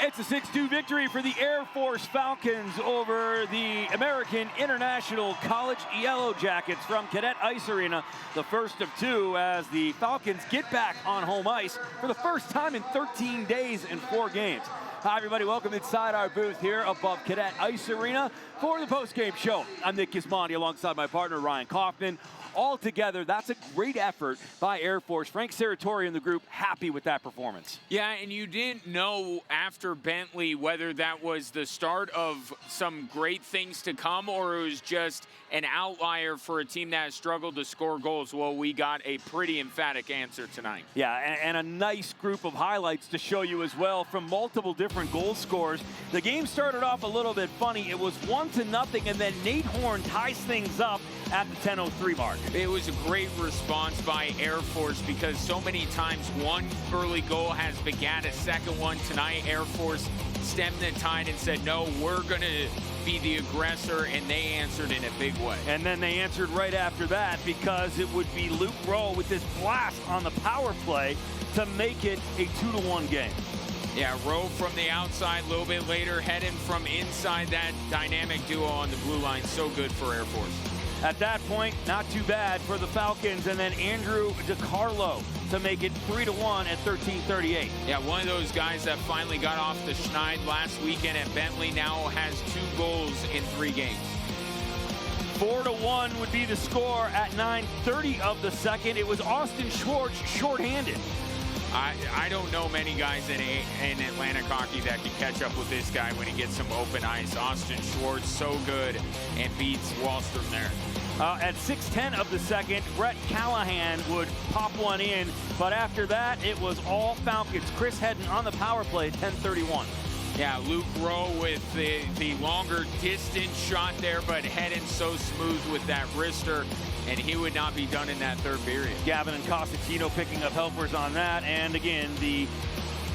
It's a 6-2 victory for the Air Force Falcons over the American International College Yellow Jackets from Cadet Ice Arena. The first of two as the Falcons get back on home ice for the first time in 13 days in 4 games. Hi everybody, welcome inside our booth here above Cadet Ice Arena for the post-game show. I'm Nick Gismondi alongside my partner Ryan Kaufman. All together, that's a great effort by Air Force. Frank Serratori and the group happy with that performance. Yeah, and you didn't know after Bentley whether that was the start of some great things to come or it was just an outlier for a team that has struggled to score goals. Well, we got a pretty emphatic answer tonight. Yeah, and a nice group of highlights to show you as well from multiple different goal scorers. The game started off a little bit funny. It was 1-0, and then Nate Horn ties things up at the 10:03 mark. It was a great response by Air Force because so many times one early goal has begat a second one. Tonight, Air Force stemmed the tide and said, no, we're going to be the aggressor, and they answered in a big way. And then they answered right after that because it would be Luke Rowe with this blast on the power play to make it a 2-1 game. Yeah, Rowe from the outside, a little bit later, heading from inside. That dynamic duo on the blue line, so good for Air Force. At that point, not too bad for the Falcons, and then Andrew DiCarlo to make it 3-1 at 13:38. Yeah, one of those guys that finally got off the schneid last weekend at Bentley now has 2 goals in 3 games. 4-1 would be the score at 9:30 of the second. It was Austin Schwartz shorthanded. I don't know many guys in Atlantic hockey that can catch up with this guy when he gets some open ice. Austin Schwartz, so good, and beats Wallstrom there. At 6:10 of the second, Brett Callahan would pop one in, but after that, it was all Falcons. Chris Hedden on the power play at 10:31. Yeah, Luke Rowe with the longer distance shot there, but Hedden so smooth with that wrister, and he would not be done in that third period. Gavin and Costantino picking up helpers on that, and again, the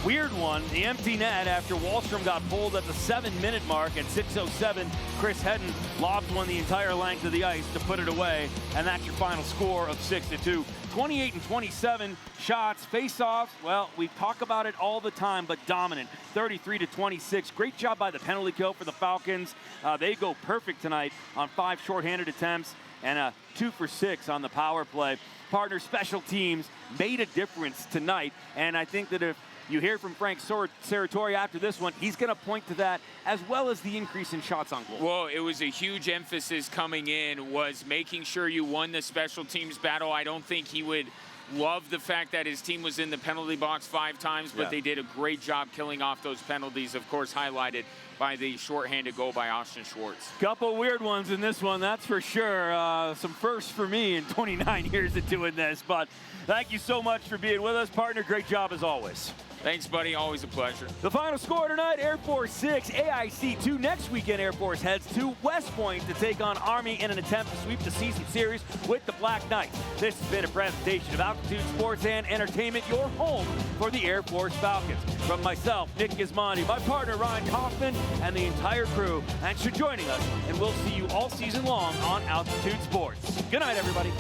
weird one, the empty net after Wallstrom got pulled at the 7-minute mark at 6:07. Chris Hedden lobs one the entire length of the ice to put it away, and that's your final score of 6-2. 28 and 27 shots, face-offs. Well, we talk about it all the time, but dominant. 33-26. Great job by the penalty kill for the Falcons. They go perfect tonight on 5 shorthanded attempts and a 2 for 6 on the power play. Partner special teams made a difference tonight, and I think that if you hear from Frank Serratori after this one, he's going to point to that as well as the increase in shots on goal. Well, it was a huge emphasis coming in, was making sure you won the special teams battle. I don't think he would love the fact that his team was in the penalty box 5 times, but they did a great job killing off those penalties, of course, highlighted by the shorthanded goal by Austin Schwartz. Couple weird ones in this one, that's for sure. Some firsts for me in 29 years of doing this, but thank you so much for being with us, partner. Great job as always. Thanks, buddy. Always a pleasure. The final score tonight, Air Force 6, AIC 2. Next weekend, Air Force heads to West Point to take on Army in an attempt to sweep the season series with the Black Knights. This has been a presentation of Altitude Sports and Entertainment, your home for the Air Force Falcons. From myself, Nick Gismondi, my partner, Ryan Kaufman, and the entire crew, thanks for joining us, and we'll see you all season long on Altitude Sports. Good night, everybody.